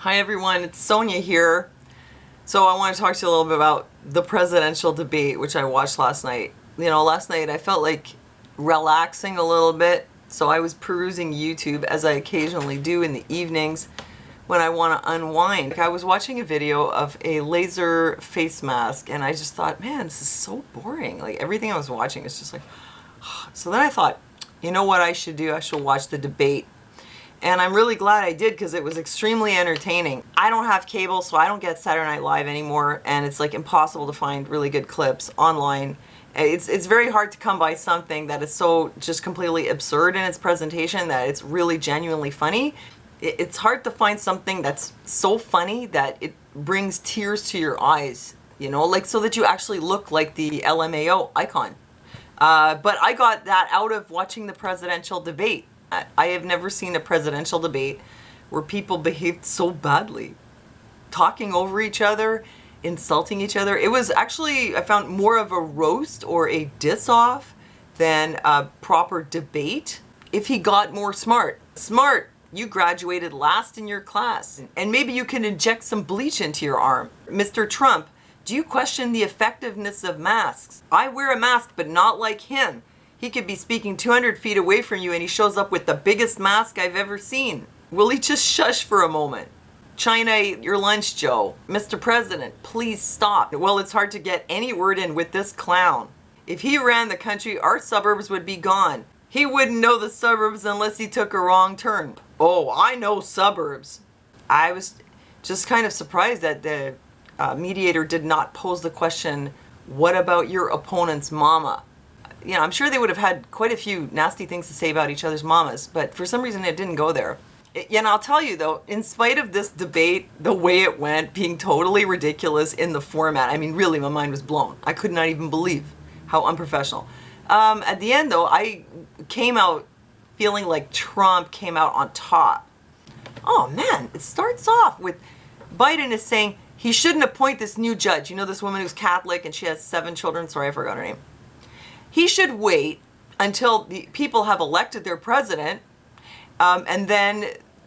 Hi everyone, it's Sonia here. So I want to talk to you a little bit about the presidential debate, which I watched last night. Last night I felt like relaxing a little bit, so I was perusing YouTube as I occasionally do in the evenings when I want to unwind. I was watching a video of a laser face mask and I just thought, man, this is so boring. Like everything I was watching is just like, so then I thought, you know what I should do? I should watch the debate. And I'm really glad I did because it was extremely entertaining. I don't have cable, so I don't get Saturday Night Live anymore, and it's like impossible to find really good clips online. It's very hard to come by something that is so just completely absurd in its presentation that it's really genuinely funny. It's hard to find something that's so funny that it brings tears to your eyes, like so that you actually look like the LMAO icon. But I got that out of watching the presidential debate. I have never seen a presidential debate where people behaved so badly, talking over each other, insulting each other. It was actually, I found, more of a roast or a diss-off than a proper debate. If he got more smart, you graduated last in your class, and maybe you can inject some bleach into your arm. Mr. Trump, do you question the effectiveness of masks? I wear a mask, but not like him. He could be speaking 200 feet away from you and he shows up with the biggest mask I've ever seen. Will he just shush for a moment? China ate your lunch, Joe. Mr. President, please stop. Well, it's hard to get any word in with this clown. If he ran the country, our suburbs would be gone. He wouldn't know the suburbs unless he took a wrong turn. Oh, I know suburbs. I was just kind of surprised that the mediator did not pose the question, what about your opponent's mama? I'm sure they would have had quite a few nasty things to say about each other's mamas, but for some reason it didn't go there. And I'll tell you though, in spite of this debate, the way it went being totally ridiculous in the format, I mean really my mind was blown. I could not even believe how unprofessional. At the end though, I came out feeling like Trump came out on top. Oh man, it starts off with Biden is saying he shouldn't appoint this new judge. This woman who's Catholic and she has 7 children, sorry I forgot her name. He should wait until the people have elected their president, and then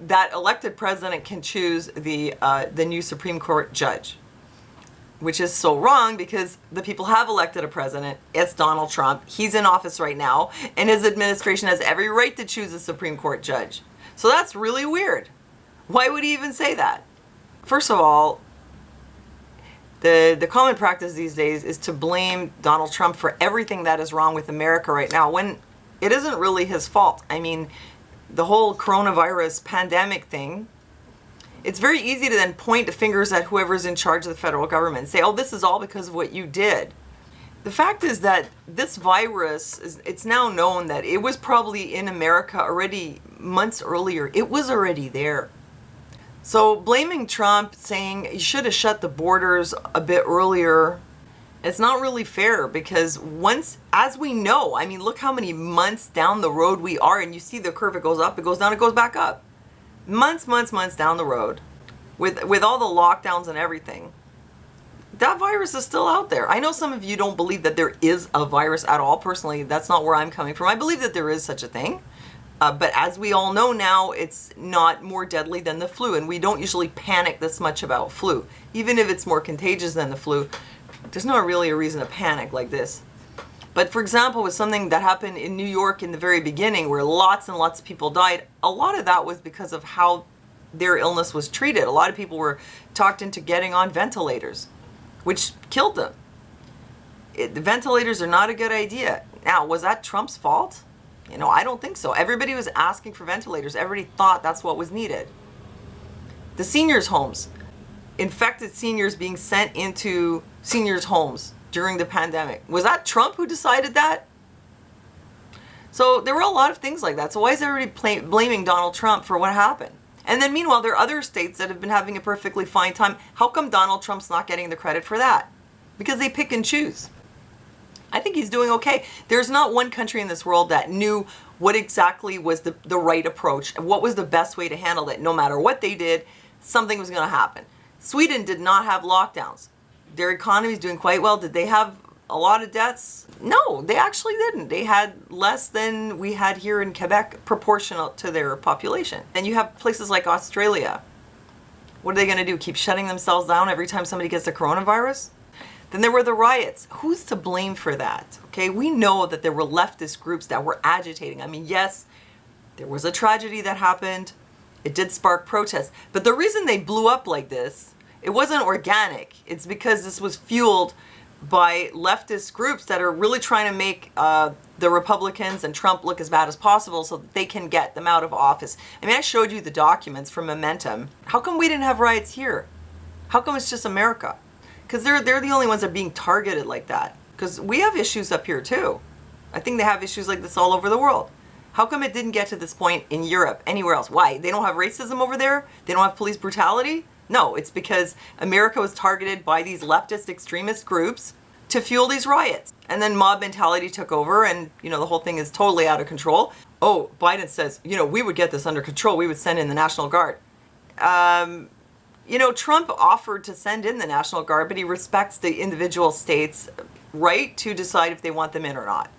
that elected president can choose the new Supreme Court judge, which is so wrong because the people have elected a president. It's Donald Trump. He's in office right now, and his administration has every right to choose a Supreme Court judge. So that's really weird. Why would he even say that? First of all, the common practice these days is to blame Donald Trump for everything that is wrong with America right now when it isn't really his fault. I mean, the whole coronavirus pandemic thing, it's very easy to then point the fingers at whoever's in charge of the federal government and say, oh, this is all because of what you did. The fact is that this virus, it's now known that it was probably in America already months earlier. It was already there. So blaming Trump, saying you should have shut the borders a bit earlier, it's not really fair because once, as we know, I mean, look how many months down the road we are, and you see the curve, it goes up, it goes down, it goes back up. Months down the road, with all the lockdowns and everything, that virus is still out there. I know some of you don't believe that there is a virus at all. Personally, that's not where I'm coming from. I believe that there is such a thing. But as we all know now, it's not more deadly than the flu, and we don't usually panic this much about flu. Even if it's more contagious than the flu, there's not really a reason to panic like this. But for example, with something that happened in New York in the very beginning, where lots and lots of people died, a lot of that was because of how their illness was treated. A lot of people were talked into getting on ventilators, which killed them. The ventilators are not a good idea. Now, was that Trump's fault? I don't think so. Everybody was asking for ventilators. Everybody thought that's what was needed. The seniors' homes. Infected seniors being sent into seniors' homes during the pandemic. Was that Trump who decided that? So there were a lot of things like that. So why is everybody blaming Donald Trump for what happened? And then meanwhile, there are other states that have been having a perfectly fine time. How come Donald Trump's not getting the credit for that? Because they pick and choose. I think he's doing okay. There's not one country in this world that knew what exactly was the right approach and what was the best way to handle it. No matter what they did, something was going to happen. Sweden did not have lockdowns. Their economy is doing quite well. Did they have a lot of deaths? No, they actually didn't. They had less than we had here in Quebec, proportional to their population. And you have places like Australia What are they going to do? Keep shutting themselves down every time somebody gets the coronavirus? Then there were the riots. Who's to blame for that? Okay, we know that there were leftist groups that were agitating. I mean, yes, there was a tragedy that happened. It did spark protests. But the reason they blew up like this, it wasn't organic. It's because this was fueled by leftist groups that are really trying to make the Republicans and Trump look as bad as possible so that they can get them out of office. I mean, I showed you the documents from Momentum. How come we didn't have riots here? How come it's just America? Because they're the only ones that are being targeted like that. Because we have issues up here too. I think they have issues like this all over the world. How come it didn't get to this point in Europe, anywhere else? Why? They don't have racism over there? They don't have police brutality? No, it's because America was targeted by these leftist extremist groups to fuel these riots. And then mob mentality took over and, the whole thing is totally out of control. Oh, Biden says, we would get this under control. We would send in the National Guard. Trump offered to send in the National Guard, but he respects the individual states' right to decide if they want them in or not.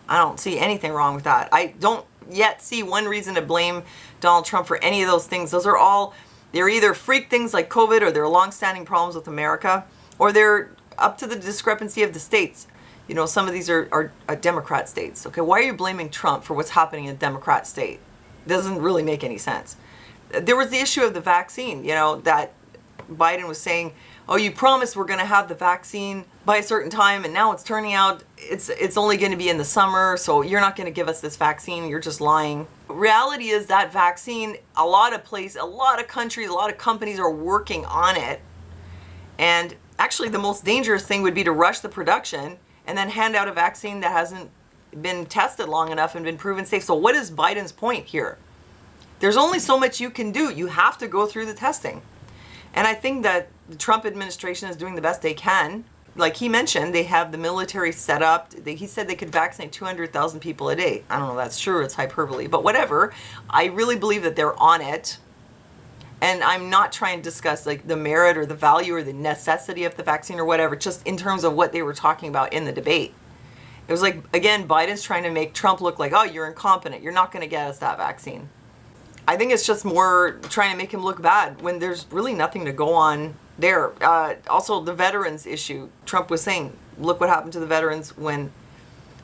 I don't see anything wrong with that. I don't yet see one reason to blame Donald Trump for any of those things. They're either freak things like COVID, or they're long-standing problems with America, or they're up to the discrepancy of the states. Some of these are Democrat states. Okay, why are you blaming Trump for what's happening in a Democrat state? It doesn't really make any sense. There was the issue of the vaccine, that Biden was saying, oh, you promised we're going to have the vaccine by a certain time, and now it's turning out it's only going to be in the summer, so you're not going to give us this vaccine, you're just lying. Reality is that vaccine, a lot of countries, a lot of companies are working on it, and actually the most dangerous thing would be to rush the production and then hand out a vaccine that hasn't been tested long enough and been proven safe. So what is Biden's point here? There's only so much you can do. You have to go through the testing. And I think that the Trump administration is doing the best they can. Like he mentioned, they have the military set up. He said they could vaccinate 200,000 people a day. I don't know if that's true, it's hyperbole, but whatever. I really believe that they're on it. And I'm not trying to discuss like the merit or the value or the necessity of the vaccine or whatever, just in terms of what they were talking about in the debate. It was like, again, Biden's trying to make Trump look like, oh, you're incompetent. You're not going to get us that vaccine. I think it's just more trying to make him look bad when there's really nothing to go on there. Also, the veterans issue. Trump was saying, look what happened to the veterans when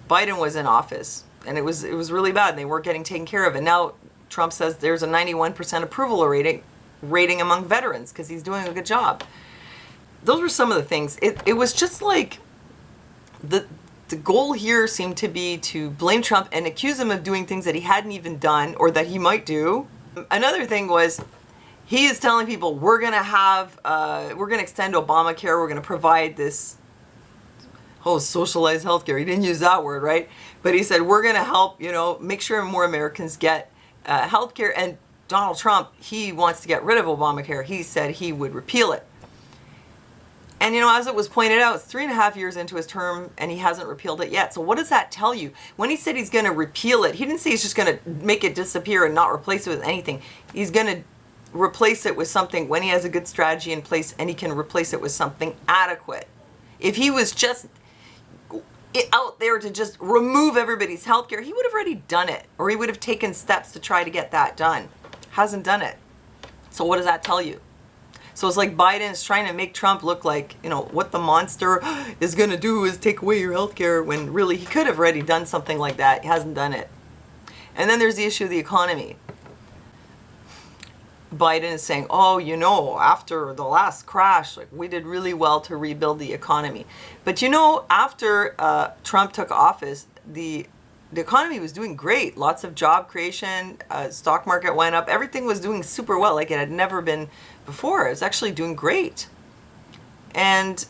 Biden was in office. And it was really bad. They weren't getting taken care of. And now Trump says there's a 91% approval rating among veterans because he's doing a good job. Those were some of the things. It was just like the goal here seemed to be to blame Trump and accuse him of doing things that he hadn't even done or that he might do. Another thing was he is telling people we're going to extend Obamacare. We're going to provide this socialized healthcare. He didn't use that word, right? But he said we're going to help, make sure more Americans get healthcare. And Donald Trump, he wants to get rid of Obamacare. He said he would repeal it. And, as it was pointed out, it's 3.5 years into his term and he hasn't repealed it yet. So what does that tell you? When he said he's going to repeal it, he didn't say he's just going to make it disappear and not replace it with anything. He's going to replace it with something when he has a good strategy in place and he can replace it with something adequate. If he was just out there to just remove everybody's health care, he would have already done it, or he would have taken steps to try to get that done. Hasn't done it. So what does that tell you? So it's like Biden is trying to make Trump look like, what the monster is going to do is take away your health care, when really he could have already done something like that. He hasn't done it. And then there's the issue of the economy. Biden is saying, after the last crash, we did really well to rebuild the economy. But after Trump took office, the economy was doing great. Lots of job creation, stock market went up. Everything was doing super well, like it had never been before. It was actually doing great. And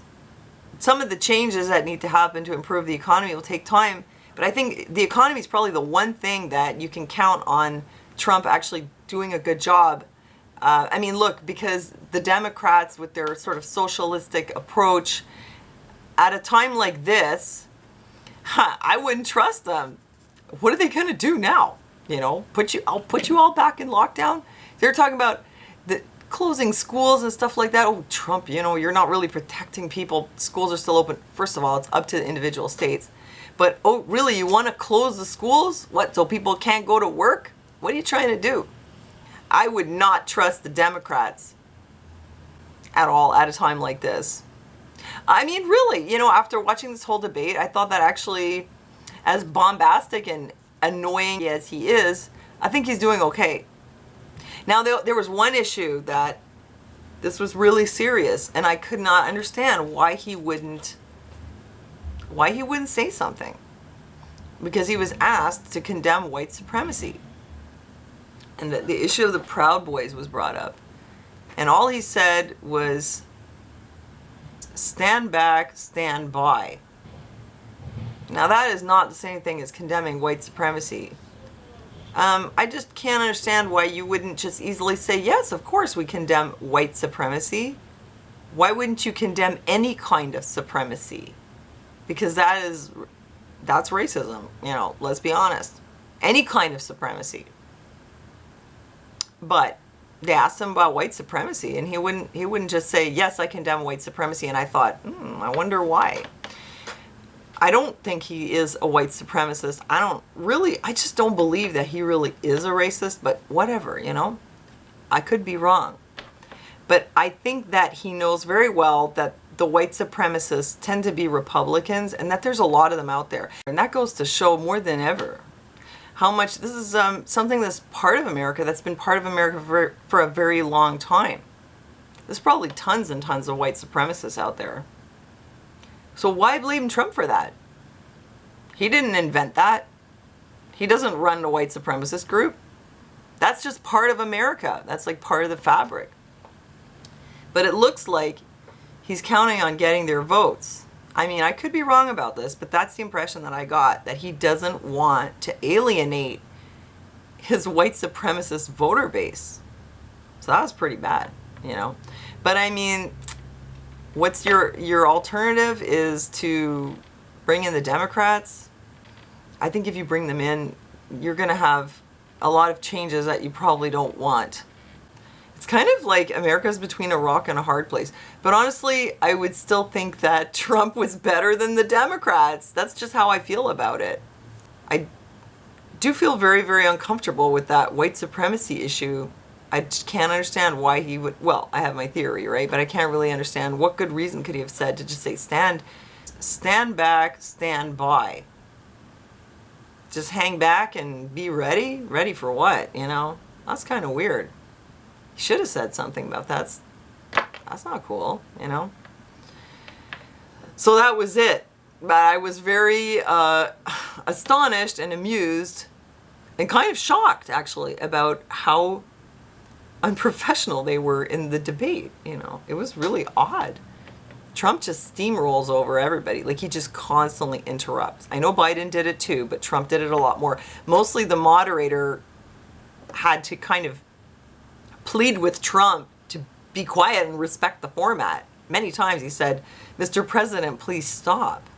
some of the changes that need to happen to improve the economy will take time. But I think the economy is probably the one thing that you can count on Trump actually doing a good job. Look, because the Democrats with their sort of socialistic approach, at a time like this, I wouldn't trust them. What are they going to do now? I'll put you all back in lockdown. They're talking about the closing schools and stuff like that. Oh, Trump, you're not really protecting people. Schools are still open. First of all, it's up to the individual states. But, oh, really, you want to close the schools? What, so people can't go to work? What are you trying to do? I would not trust the Democrats at all at a time like this. I mean, really, after watching this whole debate, I thought that actually, as bombastic and annoying as he is, I think he's doing okay. Now, there was one issue that this was really serious, and I could not understand why he wouldn't say something. Because he was asked to condemn white supremacy. And the issue of the Proud Boys was brought up. And all he said was, stand back, stand by. Now that is not the same thing as condemning white supremacy. I just can't understand why you wouldn't just easily say, yes, of course we condemn white supremacy. Why wouldn't you condemn any kind of supremacy? Because that's racism, let's be honest. Any kind of supremacy. But they asked him about white supremacy, and he wouldn't just say, yes, I condemn white supremacy. And I thought, I wonder why. I don't think he is a white supremacist. I just don't believe that he really is a racist, but whatever, I could be wrong. But I think that he knows very well that the white supremacists tend to be Republicans, and that there's a lot of them out there. And that goes to show more than ever how much this is something that's part of America, that's been part of America for a very long time. There's probably tons and tons of white supremacists out there. So why blame Trump for that? He didn't invent that. He doesn't run a white supremacist group. That's just part of America. That's like part of the fabric. But it looks like he's counting on getting their votes. I mean, I could be wrong about this, but that's the impression that I got, that he doesn't want to alienate his white supremacist voter base. So that was pretty bad, But I mean, what's your alternative is to bring in the Democrats. I think if you bring them in, you're going to have a lot of changes that you probably don't want. It's kind of like America's between a rock and a hard place. But honestly, I would still think that Trump was better than the Democrats. That's just how I feel about it. I do feel very, very uncomfortable with that white supremacy issue. I just can't understand why he would, well, I have my theory, right? But I can't really understand what good reason could he have said to just say, stand back, stand by. Just hang back and be ready? Ready for what, That's kind of weird. He should have said something about that. That's not cool, So that was it. But I was very astonished and amused and kind of shocked, actually, about how unprofessional they were in the debate. It was really odd. Trump just steamrolls over everybody. Like, he just constantly interrupts. I know Biden did it too, but Trump did it a lot more. Mostly the moderator had to kind of plead with Trump to be quiet and respect the format. Many times he said, Mr. President, please stop.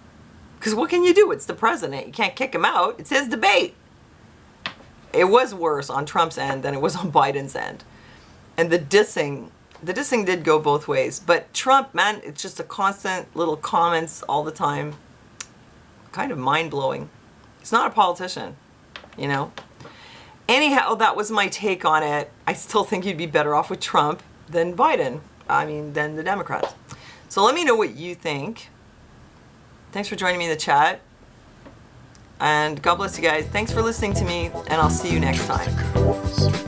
Because what can you do? It's the president. You can't kick him out. It's his debate. It was worse on Trump's end than it was on Biden's end. And the dissing did go both ways. But Trump, man, it's just a constant little comments all the time. Kind of mind-blowing. He's not a politician, Anyhow, that was my take on it. I still think you'd be better off with Trump than Biden. Than the Democrats. So let me know what you think. Thanks for joining me in the chat. And God bless you guys. Thanks for listening to me, and I'll see you next time.